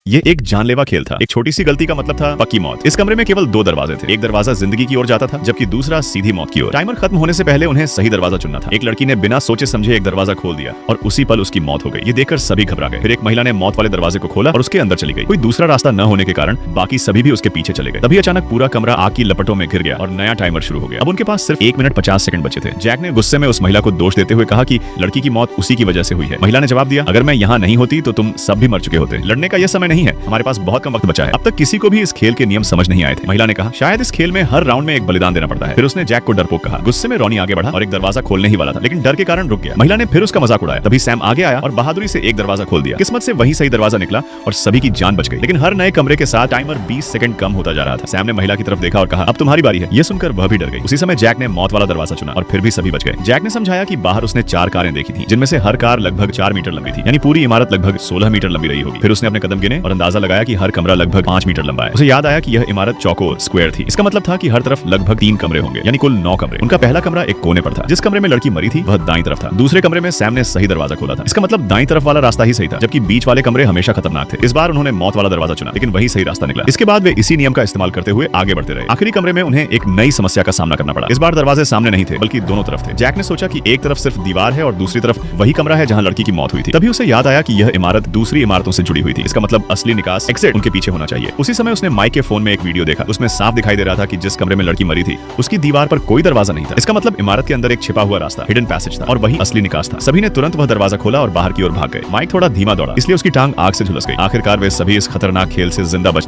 ये एक जानलेवा खेल था। एक छोटी सी गलती का मतलब था पक्की मौत। इस कमरे में केवल दो दरवाजे थे। एक दरवाजा जिंदगी की ओर जाता था, जबकि दूसरा सीधी मौत की ओर। टाइमर खत्म होने से पहले उन्हें सही दरवाजा चुनना था। एक लड़की ने बिना सोचे समझे एक दरवाजा खोल दिया और उसी पल उसकी मौत हो गई। ये देखकर सभी घबरा गए। फिर एक महिला ने मौत वाले दरवाजे को खोला और उसके अंदर चली गई। कोई दूसरा रास्ता न होने के कारण बाकी सभी भी उसके पीछे चले गए। तभी अचानक पूरा कमरा आग की लपटों में घिर गया और नया टाइमर शुरू हो गया। अब उनके पास सिर्फ 1 मिनट 50 सेकंड बचे थे। जैक ने गुस्से में उस महिला को दोष देते हुए कहा कि लड़की की मौत उसी की वजह से हुई है। महिला ने जवाब दिया, अगर मैं यहाँ नहीं होती तो तुम सब भी मर चुके होते। लड़ने का यह समय नहीं है, हमारे पास बहुत कम वक्त बचा है। अब तक किसी को भी इस खेल के नियम समझ नहीं आए थे। महिला ने कहा, शायद इस खेल में हर राउंड में एक बलिदान देना पड़ता है। फिर उसने जैक को डरपोक कहा। गुस्से में रॉनी आगे बढ़ा और एक दरवाजा खोलने ही वाला था, लेकिन डर के कारण रुक गया। महिला ने फिर उसका मजाक उड़ाया। तभी सैम आगे आया और बहादुरी से एक दरवाजा खोल दिया। किस्मत से वही सही दरवाजा निकला और सभी की जान बच गई। लेकिन हर नए कमरे के साथ टाइमर 20 सेकंड कम होता जा रहा था। सैम ने महिला की तरफ देखा और कहा, अब तुम्हारी बारी है। यह सुनकर वह भी डर गई। उसी समय जैक ने मौत वाला दरवाजा चुना और फिर भी सभी बच गए। जैक ने समझाया कि बाहर उसने 4 कारें देखी थी, जिनमें से हर कार लगभग 4 मीटर लंबी थी, यानी पूरी इमारत लगभग 16 मीटर लंबी रही होगी। फिर उसने अपने कदम गिने और अंदाजा लगाया कि हर कमरा लगभग 5 मीटर लंबा है। उसे याद आया कि यह इमारत चौकोर स्क्वायर थी। इसका मतलब था कि हर तरफ लगभग 3 कमरे होंगे, यानी कुल 9 कमरे। उनका पहला कमरा एक कोने पर था। जिस कमरे में लड़की मरी थी वह दाईं तरफ था। दूसरे कमरे में सैम ने सही दरवाजा खोला था। इसका मतलब दाईं तरफ वाला रास्ता ही सही था, जबकि बीच वाले कमरे हमेशा खतरनाक थे। इस बार उन्होंने मौत वाला दरवाजा चुना, लेकिन वही सही रास्ता निकला। इसके बाद वे इसी नियम का इस्तेमाल करते हुए आगे बढ़ते रहे। आखिरी कमरे में उन्हें एक नई समस्या का सामना करना पड़ा। इस बार दरवाजे सामने नहीं थे, बल्कि दोनों तरफ थे। जैक ने सोचा कि एक तरफ सिर्फ दीवार है और दूसरी तरफ वही कमरा है जहां लड़की की मौत हुई थी। तभी उसे याद आया कि यह इमारत दूसरी इमारतों से जुड़ी हुई थी। इसका मतलब असली निकास एग्जिट उनके पीछे होना चाहिए। उसी समय उसने माइक के फोन में एक वीडियो देखा। उसमें साफ दिखाई दे रहा था कि जिस कमरे में लड़की मरी थी उसकी दीवार पर कोई दरवाजा नहीं था। इसका मतलब इमारत के अंदर एक छिपा हुआ रास्ता, हिडन पैसेज था और वही असली निकास था। सभी ने तुरंत वह दरवाजा खोला और बाहर की ओर भाग गए। माइक थोड़ा धीमा दौड़ा, इसलिए उसकी टांग आग से झुलस गई। आखिरकार वे सभी इस खतरनाक खेल से जिंदा बच